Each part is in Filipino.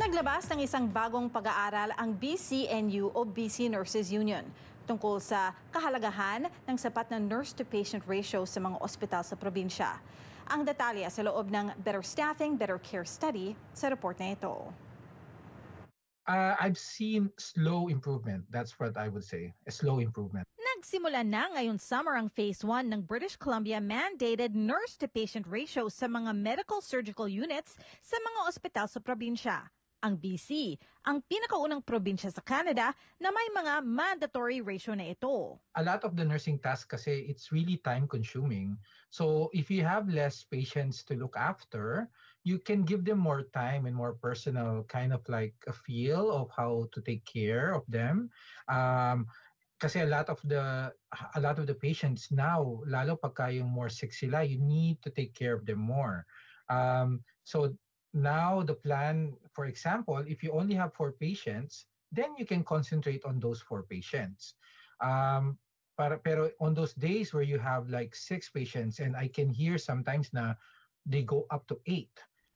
Naglabas ng isang bagong pag-aaral ang BCNU o BC Nurses Union tungkol sa kahalagahan ng sapat na nurse-to-patient ratio sa mga ospital sa probinsya. Ang detalye sa loob ng Better Staffing, Better Care Study sa report na ito. I've seen slow improvement. That's what I would say, a slow improvement. Nagsimula na ngayong summer ang Phase 1 ng British Columbia mandated nurse-to-patient ratio sa mga medical surgical units sa mga ospital sa probinsya. Ang BC, ang pinakaunang probinsya sa Canada na may mga mandatory ratio na ito. A lot of the nursing tasks kasi it's really time-consuming. So if you have less patients to look after, you can give them more time and more personal kind of like a feel of how to take care of them. Kasi a lot of the patients now, lalo pagka yung more sick sila, you need to take care of them more. So now the plan, for example, if you only have 4 patients, then you can concentrate on those 4 patients. Pero on those days where you have like 6 patients, and I can hear sometimes na they go up to 8.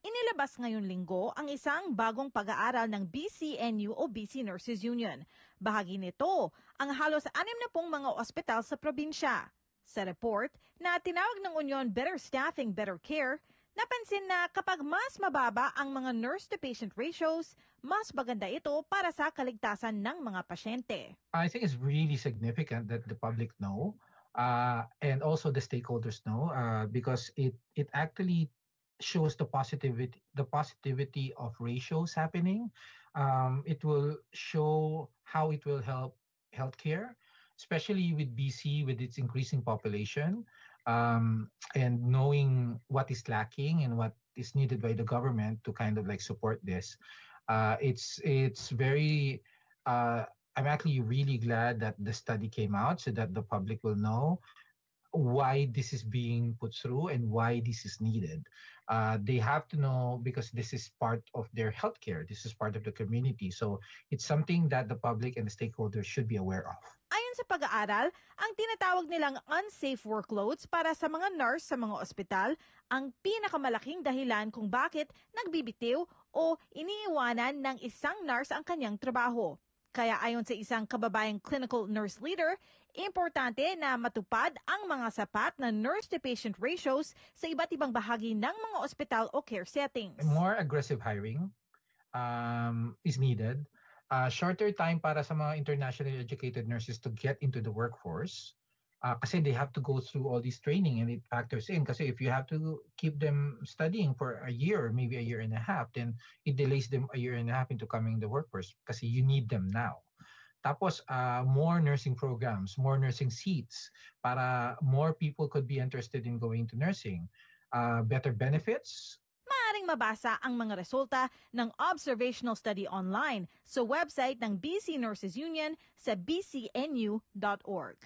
Inilabas ngayon linggo ang isang bagong pag-aaral ng BCNU o BC Nurses Union. Bahagi nito ang halos 60 mga ospital sa probinsya. Sa report na tinawag ng Union Better Staffing, Better Care, napansin na kapag mas mababa ang mga nurse-to-patient ratios, mas maganda ito para sa kaligtasan ng mga pasyente. I think it's really significant that the public know and also the stakeholders know because it actually shows the positivity of ratios happening. It will show how it will help healthcare, especially with BC with its increasing population, and knowing what is lacking and what is needed by the government to kind of like support this. It's very. I'm actually really glad that the study came out so that the public will know why this is being put through and why this is needed. They have to know because this is part of their healthcare. This is part of the community. So it's something that the public and the stakeholders should be aware of. Ayon sa pag-aaral, ang tinatawag nilang unsafe workloads para sa mga nurse sa mga ospital ang pinakamalaking dahilan kung bakit nagbibitiw o iniiwanan ng isang nurse ang kanyang trabaho. Kaya ayon sa isang kababayang clinical nurse leader, importante na matupad ang mga sapat na nurse-to-patient ratios sa iba't ibang bahagi ng mga ospital o care settings. More aggressive hiring is needed. Shorter time para sa mga internationally educated nurses to get into the workforce. Kasi they have to go through all this training and it factors in. Kasi if you have to keep them studying for a year, maybe a year and a half, then it delays them a year and a half into coming in the workforce kasi you need them now. Tapos, more nursing programs, more nursing seats para more people could be interested in going to nursing. Better benefits. Maaaring mabasa ang mga resulta ng observational study online sa website ng BC Nurses Union sa bcnu.org.